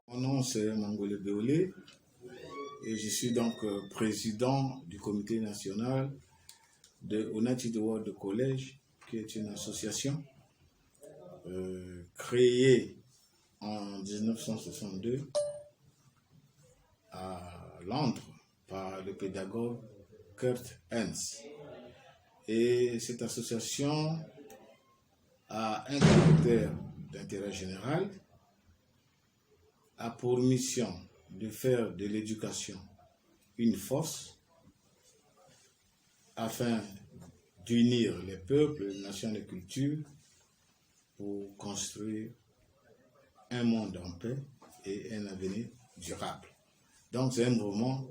Mon nom c'est Mangolé Béolé et je suis donc président du comité national de United World College, qui est une association créée en 1962 à Londres par le pédagogue Kurt Hens. Et cette association a un caractère d'intérêt général, a pour mission de faire de l'éducation une force afin d'unir les peuples, les nations et les cultures pour construire un monde en paix et un avenir durable. Donc c'est un mouvement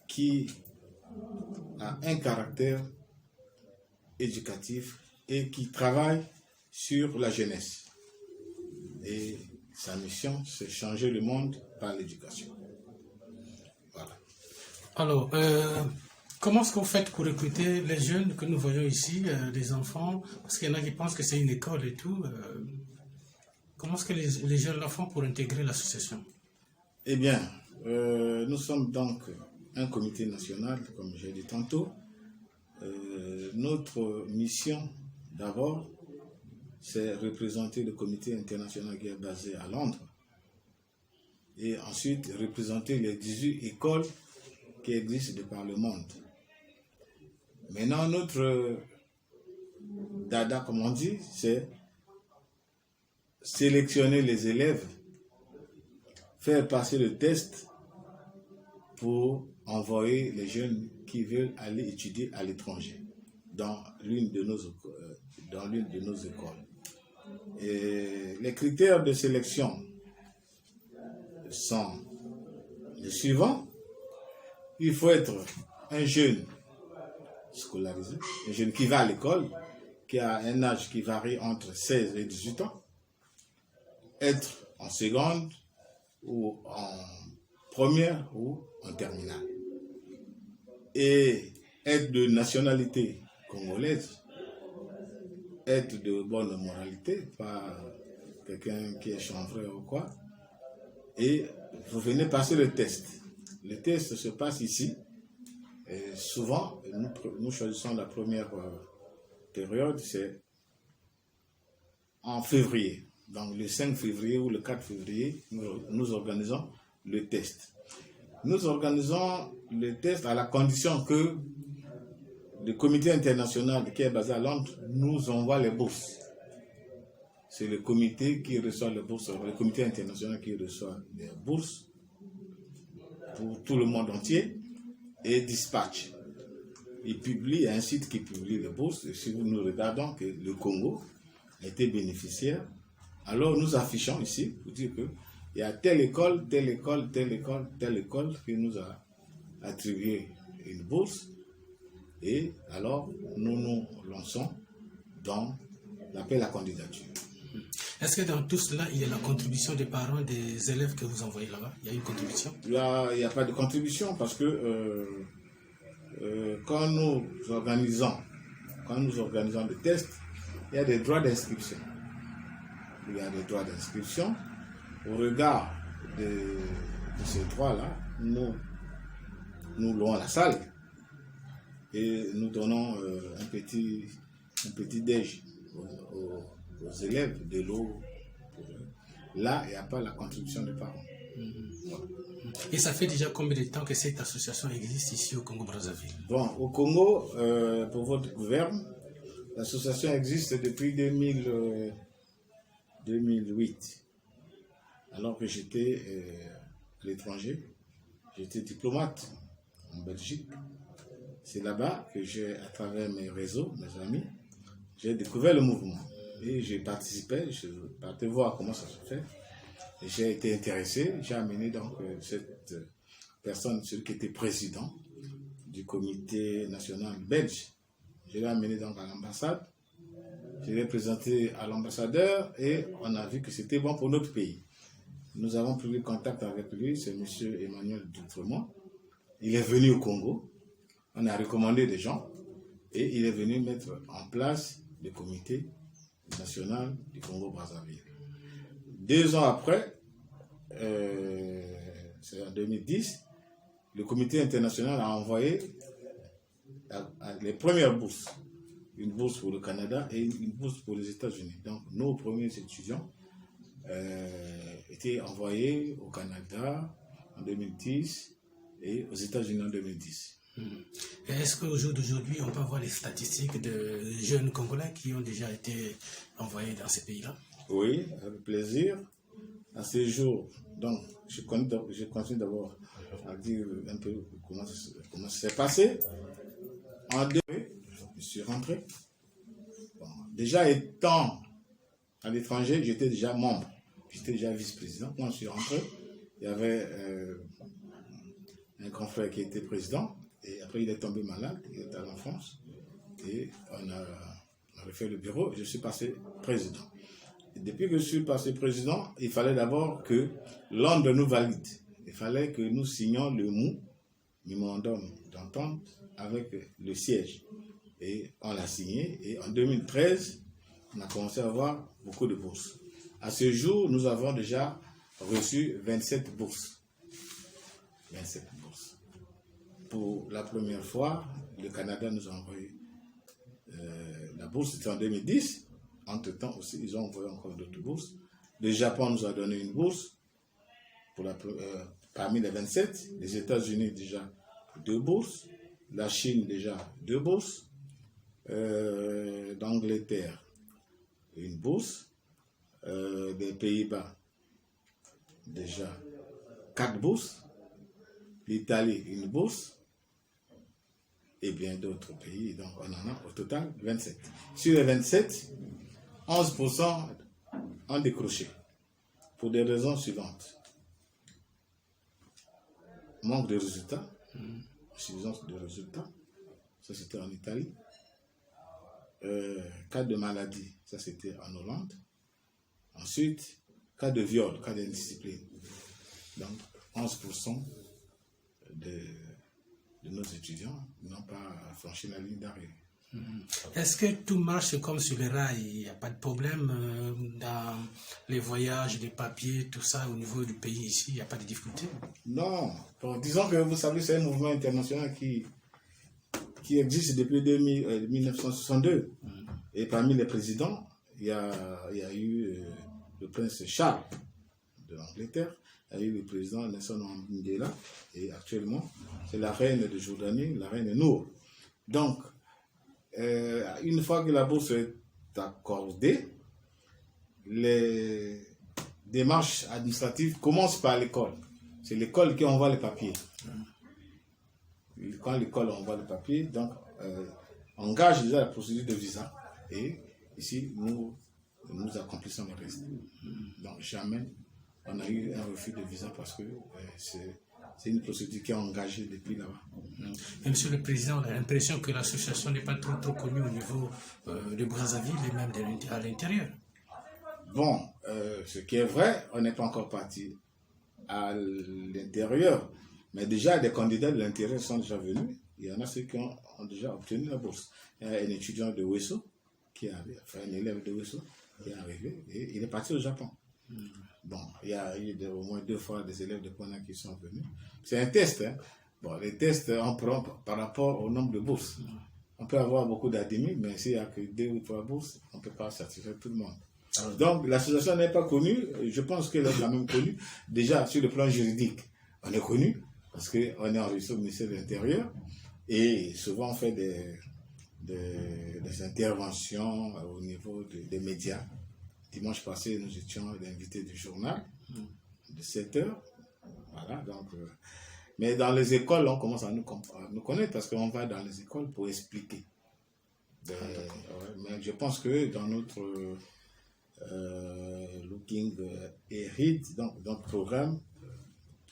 qui a un caractère éducatif et qui travaille sur la jeunesse. Et sa mission, c'est changer le monde par l'éducation. Voilà. Alors, comment est-ce que vous faites pour recruter les jeunes que nous voyons ici, les enfants? Parce qu'il y en a qui pensent que c'est une école et tout. Comment est-ce que les jeunes la font pour intégrer l'association? Eh bien, nous sommes donc un comité national, comme j'ai dit tantôt. Notre mission, d'abord, c'est représenter le comité international qui est basé à Londres et ensuite représenter les 18 écoles qui existent de par le monde. Maintenant, notre dada, comme on dit, c'est sélectionner les élèves, faire passer le test pour envoyer les jeunes qui veulent aller étudier à l'étranger dans l'une de nos écoles. Et les critères de sélection sont les suivants. Il faut être un jeune scolarisé, un jeune qui va à l'école, qui a un âge qui varie entre 16 et 18 ans, être en seconde ou en première ou en terminale, et être de nationalité congolaise, être de bonne moralité, pas quelqu'un qui est chanvreux ou quoi. Et vous venez passer le test. Le test se passe ici. Et souvent, nous choisissons la première période, c'est en février. Donc le 5 février ou le 4 février, nous organisons le test. Nous organisons le test à la condition que le comité international qui est basé à Londres nous envoie les bourses. C'est le comité qui reçoit les bourses, le comité international qui reçoit les bourses pour tout le monde entier et dispatche. Il publie un site qui publie les bourses. Et si nous regardons que le Congo a été bénéficiaire, alors nous affichons ici pour dire qu'il y a telle école, telle école, telle école, telle école qui nous a attribué une bourse. Et alors, nous nous lançons dans l'appel à candidature. Est-ce que dans tout cela, il y a la contribution des parents des élèves que vous envoyez là-bas? Il y a une contribution? Il n'y a pas de contribution parce que quand nous organisons le test, il y a des droits d'inscription. Il y a des droits d'inscription. Au regard de ces droits-là, nous louons la salle. Et nous donnons un petit déj aux élèves, de l'eau. Là, il n'y a pas la contribution des parents. Voilà. Et ça fait déjà combien de temps que cette association existe ici au Congo-Brazzaville? Bon, au Congo, pour votre gouverne, l'association existe depuis 2008. Alors que j'étais à l'étranger, j'étais diplomate en Belgique. C'est là-bas que j'ai, à travers mes réseaux, mes amis, j'ai découvert le mouvement. Et j'ai participé, je partais voir comment ça se fait. Et j'ai été intéressé, j'ai amené donc cette personne, celui qui était président du comité national belge. Je l'ai amené donc à l'ambassade. Je l'ai présenté à l'ambassadeur et on a vu que c'était bon pour notre pays. nous avons pris contact avec lui, c'est M. Emmanuel Doutremont. Il est venu au Congo, on a recommandé des gens, et il est venu mettre en place le comité national du Congo-Brazzaville. 2 ans après, c'est en 2010, le comité international a envoyé les premières bourses. Une bourse pour le Canada et une bourse pour les États-Unis. Donc, nos premiers étudiants étaient envoyés au Canada en 2010 et aux États-Unis en 2010. Est-ce qu'au jour d'aujourd'hui, on peut avoir les statistiques de jeunes Congolais qui ont déjà été envoyés dans ces pays-là? Oui, avec plaisir. À ce jour, donc, je continue d'abord à dire un peu comment ça s'est passé. En 2000, je suis rentré. Bon, déjà étant à l'étranger, j'étais déjà membre. J'étais déjà vice-président. Quand je suis rentré, il y avait un grand frère qui était président. Et après, il est tombé malade. Il est allé en France. Et on a refait le bureau. Et je suis passé président. Et depuis que je suis passé président, il fallait d'abord que l'ordre nous valide. Il fallait que nous signions le mémorandum d'entente avec le siège. Et on l'a signé. Et en 2013, on a commencé à avoir beaucoup de bourses. À ce jour, nous avons déjà reçu 27 bourses. 27 bourses. Pour la première fois, le Canada nous a envoyé la bourse, c'était en 2010. Entre-temps aussi, ils ont envoyé encore d'autres bourses. Le Japon nous a donné une bourse pour parmi les 27. Les États-Unis déjà 2 bourses. La Chine déjà 2 bourses. D'Angleterre une bourse. Des Pays-Bas déjà 4 bourses. L'Italie une bourse. Et bien d'autres pays. Donc on en a au total 27. Sur les 27, 11% ont décroché pour des raisons suivantes. Manque de résultats, insuffisance de résultats, ça c'était en Italie. Cas de maladie, ça c'était en Hollande. Ensuite, cas de viol, cas d'indiscipline. Donc 11% de nos étudiants n'ont pas franchi la ligne d'arrivée. Est-ce que tout marche comme sur les rails? Il n'y a pas de problème dans les voyages, les papiers, tout ça au niveau du pays ici? Il n'y a pas de difficulté? Non. Bon, disons que vous savez, c'est un mouvement international qui existe depuis 1962. Et parmi les présidents, il y a eu le prince Charles de l'Angleterre, il y a eu le président Nelson Mandela, et actuellement, c'est la reine de Jordanie, la reine Nour. Donc, une fois que la bourse est accordée, les démarches administratives commencent par l'école. C'est l'école qui envoie les papiers. Quand l'école envoie les papiers, donc on engage déjà la procédure de visa. Et ici, nous accomplissons le reste. Donc jamais on a eu un refus de visa parce que c'est une procédure qui est engagée depuis là-bas. Mais Monsieur le Président, on a l'impression que l'association n'est pas trop connue au niveau de Brazzaville et même à l'intérieur. Bon, ce qui est vrai, on n'est pas encore parti à l'intérieur. Mais déjà, des candidats de l'intérieur sont déjà venus. Il y en a ceux qui ont déjà obtenu la bourse. Il y a un étudiant de Wesso, qui est arrivé, enfin un élève de Wesso, qui est arrivé et il est parti au Japon. Bon, il y a eu au moins 2 fois des élèves de Pona qui sont venus. C'est un test. Hein. Bon, les tests, on prend par rapport au nombre de bourses. On peut avoir beaucoup d'admis, mais s'il n'y a que 2 ou 3 bourses, on ne peut pas satisfaire tout le monde. Donc, l'association n'est pas connue. Je pense qu'elle est quand même connue. Déjà, sur le plan juridique, on est connu parce qu'on est enregistré au ministère de l'Intérieur et souvent on fait des interventions au niveau des médias. Dimanche passé, nous étions l'invité du journal de 7h. Voilà, donc, mais dans les écoles, on commence à nous connaître parce qu'on va dans les écoles pour expliquer. Mais je pense que dans notre Looking Ahead, donc programme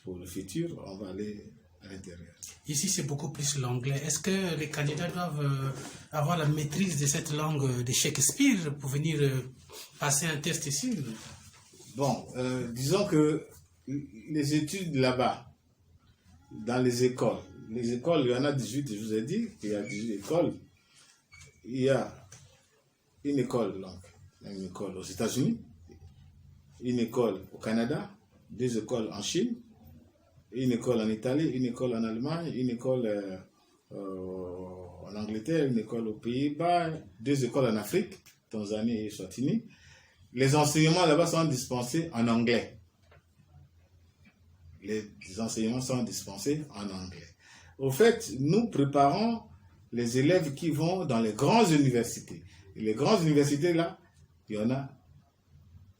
pour le futur, on va aller à l'intérieur. Ici, c'est beaucoup plus l'anglais. Est-ce que les candidats doivent avoir la maîtrise de cette langue de Shakespeare pour venir passer un test ici? Bon, disons que les études là-bas, dans les écoles, il y en a 18, je vous ai dit, il y a 18 écoles. Il y a une école, donc, une école aux États-Unis, une école au Canada, 2 écoles en Chine, une école en Italie, une école en Allemagne, une école en Angleterre, une école aux Pays-Bas, 2 écoles en Afrique, Tanzanie et Swatini. Les enseignements là-bas sont dispensés en anglais. Les enseignements sont dispensés en anglais. Au fait, nous préparons les élèves qui vont dans les grandes universités. Et les grandes universités, là, il y en a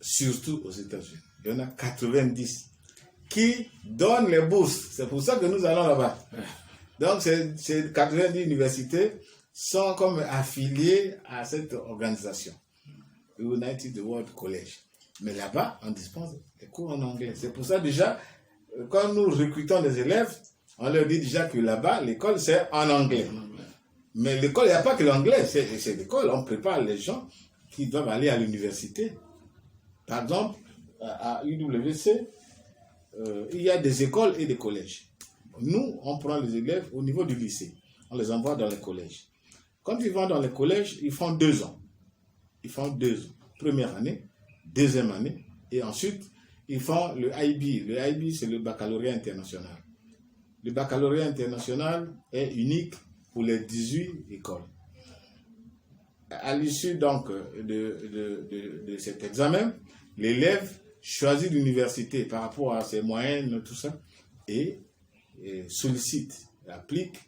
surtout aux États-Unis. Il y en a 90 qui donnent les bourses. C'est pour ça que nous allons là-bas. Donc, ces 90 universités sont comme affiliées à cette organisation, United World College. Mais là-bas, on dispense des cours en anglais. C'est pour ça déjà, quand nous recrutons des élèves, on leur dit déjà que là-bas, l'école, c'est en anglais. Mais l'école, il n'y a pas que l'anglais, c'est l'école. On prépare les gens qui doivent aller à l'université. Par exemple, à UWC, il y a des écoles et des collèges. Nous, on prend les élèves au niveau du lycée. On les envoie dans les collèges. Quand ils vont dans les collèges, ils font 2 ans. Ils font 2 ans. Première année, deuxième année, et ensuite, ils font le IB. Le IB, c'est le baccalauréat international. Le baccalauréat international est unique pour les 18 écoles. À l'issue donc de cet examen, l'élève choisit l'université par rapport à ses moyennes, tout ça, et sollicite, applique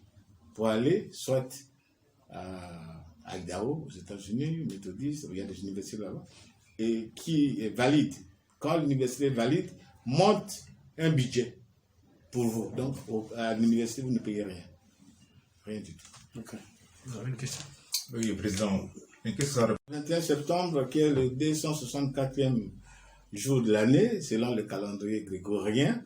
pour aller soit à Idaho, aux États-Unis, Méthodiste, il y a des universités là-bas, et qui est valide. Quand l'université est valide, monte un budget pour vous. Donc, à l'université, vous ne payez rien. Rien du tout. Ok. Vous avez une question? Oui, Président. Mais qu'est-ce que ça représente? 21 septembre, qui est le 264e jour de l'année, selon le calendrier grégorien,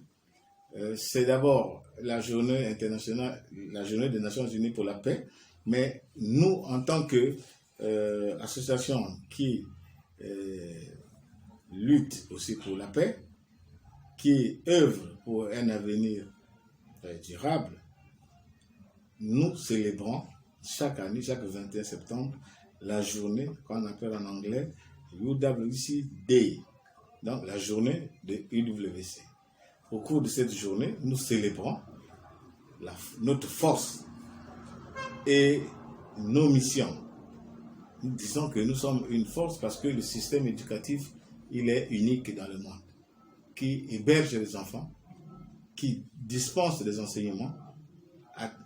c'est d'abord la journée internationale, la journée des Nations Unies pour la paix, mais nous, en tant que association qui lutte aussi pour la paix, qui œuvre pour un avenir durable, nous célébrons chaque année, chaque 21 septembre, la journée qu'on appelle en anglais UWC Day, donc la journée de UWC. Au cours de cette journée, nous célébrons notre force et nos missions. Nous disons que nous sommes une force parce que le système éducatif, il est unique dans le monde, qui héberge les enfants, qui dispense des enseignements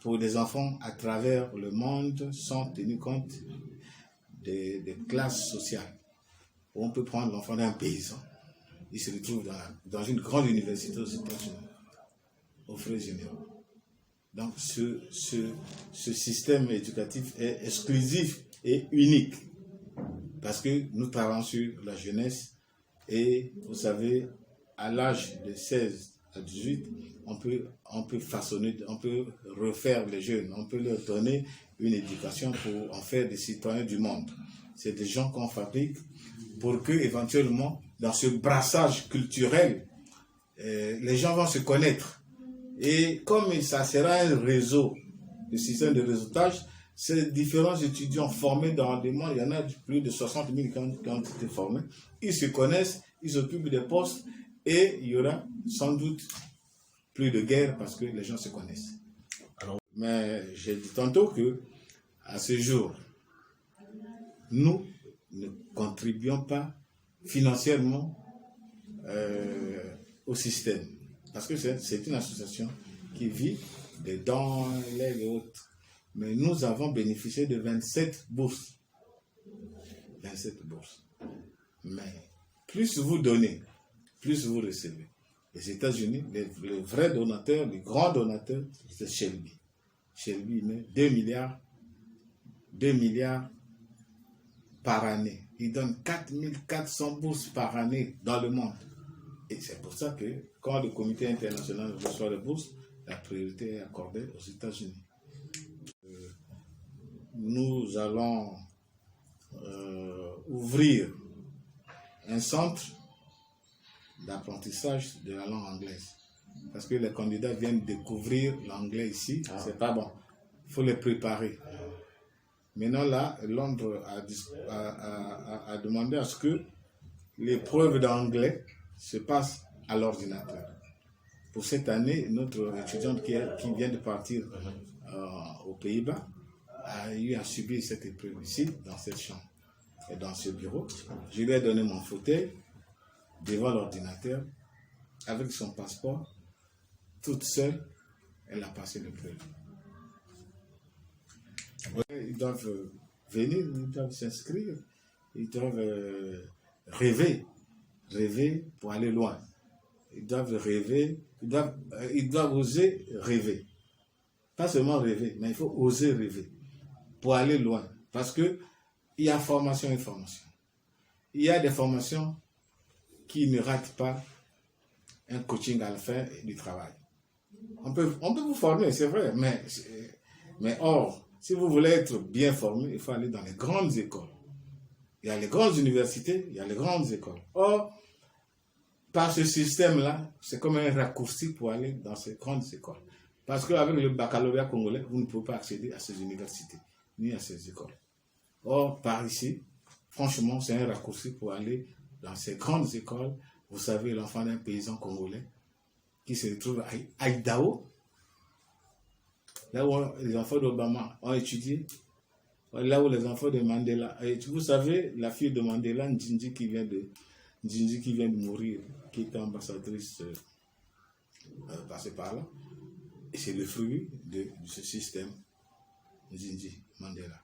pour des enfants à travers le monde sans tenir compte des classes sociales. On peut prendre l'enfant d'un paysan, il se retrouve dans une grande université aux États-Unis, aux frais généraux. Donc ce système éducatif est exclusif et unique parce que nous travaillons sur la jeunesse et vous savez, à l'âge de 16 à 18, on peut façonner, on peut refaire les jeunes, on peut leur donner une éducation pour en faire des citoyens du monde. C'est des gens qu'on fabrique pour que, éventuellement, dans ce brassage culturel, les gens vont se connaître. Et comme ça sera un réseau, le système de réseautage, ces différents étudiants formés dans le monde, il y en a plus de 60 000 qui ont été formés, ils se connaissent, ils occupent des postes et il y aura sans doute plus de guerre parce que les gens se connaissent. Mais j'ai dit tantôt que à ce jour, nous ne contribuons pas financièrement au système. Parce que c'est une association qui vit des dons, et autres. Mais nous avons bénéficié de 27 bourses. 27 bourses. Mais plus vous donnez, plus vous recevez. Les États-Unis, les vrais donateurs, les grands donateurs, c'est Shelby. Shelby met 2 milliards par année. Il donne 4400 bourses par année dans le monde. Et c'est pour ça que quand le comité international reçoit les bourses, la priorité est accordée aux États-Unis. Nous allons ouvrir un centre d'apprentissage de la langue anglaise. Parce que les candidats viennent découvrir l'anglais ici, c'est pas bon. Il faut les préparer. Maintenant là, Londres a demandé à ce que l'épreuve d'anglais se passe à l'ordinateur. Pour cette année, notre étudiante qui vient de partir aux Pays-Bas a eu à subir cette épreuve ici, dans cette chambre et dans ce bureau. Je lui ai donné mon fauteuil devant l'ordinateur avec son passeport. Toute seule, elle a passé l'épreuve. Ils doivent venir, ils doivent s'inscrire, ils doivent rêver pour aller loin. Ils doivent rêver, ils doivent oser rêver. Pas seulement rêver, mais il faut oser rêver pour aller loin. Parce que il y a formation et formation. Il y a des formations qui ne ratent pas un coaching à la fin du travail. On peut vous former, c'est vrai, mais or, si vous voulez être bien formé, il faut aller dans les grandes écoles. Il y a les grandes universités, il y a les grandes écoles. Or, par ce système-là, c'est comme un raccourci pour aller dans ces grandes écoles. Parce qu'avec le baccalauréat congolais, vous ne pouvez pas accéder à ces universités, ni à ces écoles. Or, par ici, franchement, c'est un raccourci pour aller dans ces grandes écoles. Vous savez, l'enfant d'un paysan congolais qui se trouve à Idaho, là où les enfants d'Obama ont étudié, là où les enfants de Mandela, et vous savez, la fille de Mandela, Ndjinji qui vient de mourir, qui était ambassadrice passée par là, et c'est le fruit de ce système, Ndjinji Mandela.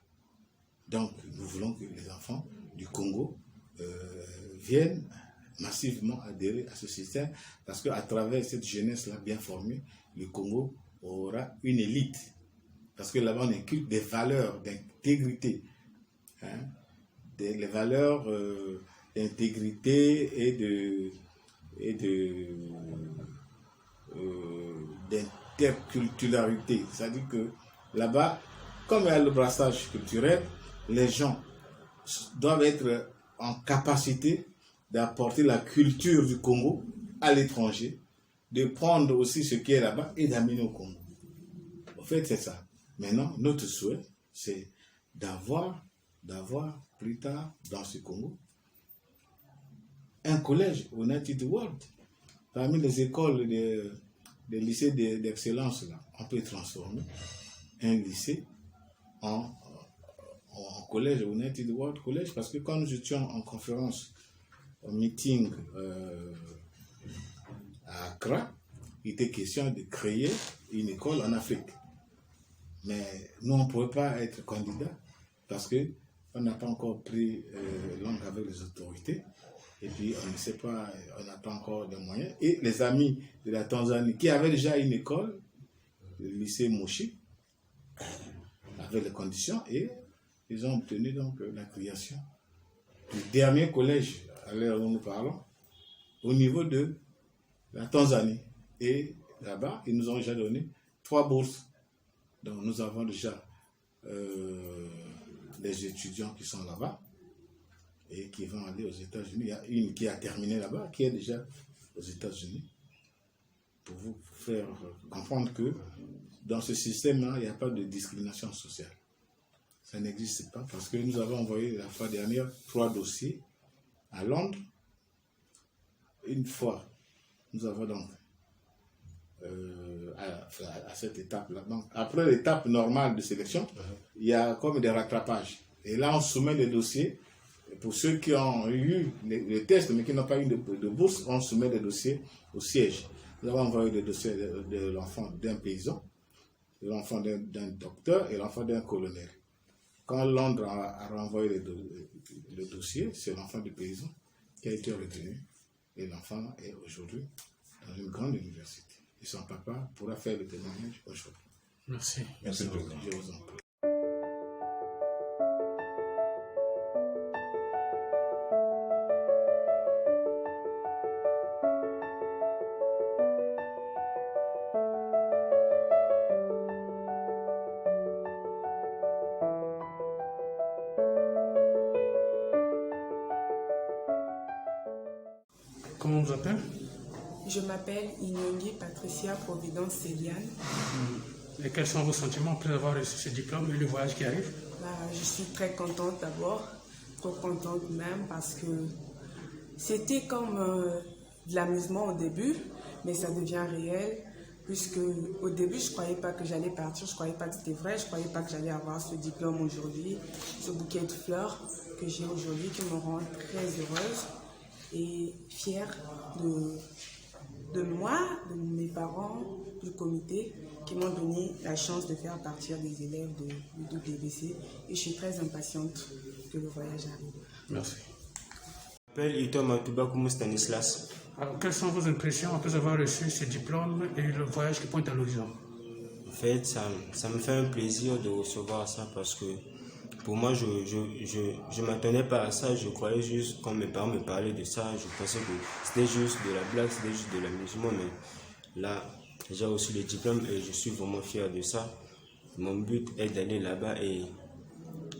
Donc, nous voulons que les enfants du Congo viennent massivement adhérer à ce système, parce qu'à travers cette jeunesse-là bien formée, le Congo aura une élite. Parce que là-bas, on inculque des valeurs d'intégrité. Hein, les valeurs d'intégrité et d'interculturalité. C'est-à-dire que là-bas, comme il y a le brassage culturel, les gens doivent être en capacité d'apporter la culture du Congo à l'étranger, de prendre aussi ce qui est là-bas et d'amener au Congo. En fait, c'est ça. Maintenant, notre souhait, c'est d'avoir plus tard dans ce Congo un collège United World. Parmi les écoles des lycées d'excellence, là, on peut transformer un lycée en collège United World College, parce que quand nous étions en conférence, au meeting à Accra, il était question de créer une école en Afrique. Mais nous, on ne pouvait pas être candidat parce qu'on n'a pas encore pris langue avec les autorités. Et puis, on ne sait pas, on n'a pas encore de moyens. Et les amis de la Tanzanie qui avaient déjà une école, le lycée Moshi, avaient les conditions et ils ont obtenu donc la création du dernier collège à l'heure où nous parlons au niveau de la Tanzanie. Et là-bas, ils nous ont déjà donné 3 bourses. Donc nous avons déjà des étudiants qui sont là-bas et qui vont aller aux États-Unis. Il y a une qui a terminé là-bas, qui est déjà aux États-Unis. Pour vous faire comprendre que dans ce système-là, il n'y a pas de discrimination sociale. Ça n'existe pas parce que nous avons envoyé la fois dernière 3 dossiers à Londres. Une fois, nous avons donc à cette étape-là. Donc, après l'étape normale de sélection, il y a comme des rattrapages. Et là, on soumet les dossiers. Et pour ceux qui ont eu les tests, mais qui n'ont pas eu de bourse, on soumet les dossiers au siège. Nous avons envoyé des dossiers de l'enfant d'un paysan, de l'enfant d'un docteur et l'enfant d'un colonel. Quand Londres a renvoyé le dossier, c'est l'enfant du paysan qui a été retenu. Et l'enfant est aujourd'hui dans une grande université. Et son papa pourra faire le témoignage aujourd'hui. Merci. Merci, Président. Je vous en prie. Comment vous appelle? Je m'appelle Inyongi Patricia Providence Céliane. Et quels sont vos sentiments après avoir reçu ce diplôme et le voyage qui arrive? Je suis très contente d'abord, trop contente même parce que c'était comme de l'amusement au début, mais ça devient réel. Puisque au début, je ne croyais pas que j'allais partir, je ne croyais pas que c'était vrai, je ne croyais pas que j'allais avoir ce diplôme aujourd'hui, ce bouquet de fleurs que j'ai aujourd'hui qui me rend très heureuse et fière de moi, de mes parents, du comité qui m'ont donné la chance de faire partir des élèves du WBC et je suis très impatiente que le voyage arrive. Merci. Je m'appelle Ito Matoubakoumou Stanislas. Alors, quelles sont vos impressions après avoir reçu ce diplôme et le voyage qui pointe à l'horizon? En fait, ça me fait un plaisir de recevoir ça parce que pour moi, je ne m'attendais pas à ça. Je croyais juste, quand mes parents me parlaient de ça, je pensais que c'était juste de la blague, c'était juste de l'amusement. Mais là, j'ai reçu le diplôme et je suis vraiment fier de ça. Mon but est d'aller là-bas et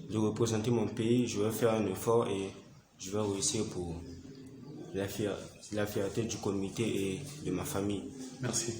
de représenter mon pays. Je vais faire un effort et je vais réussir pour la fierté du comité et de ma famille. Merci.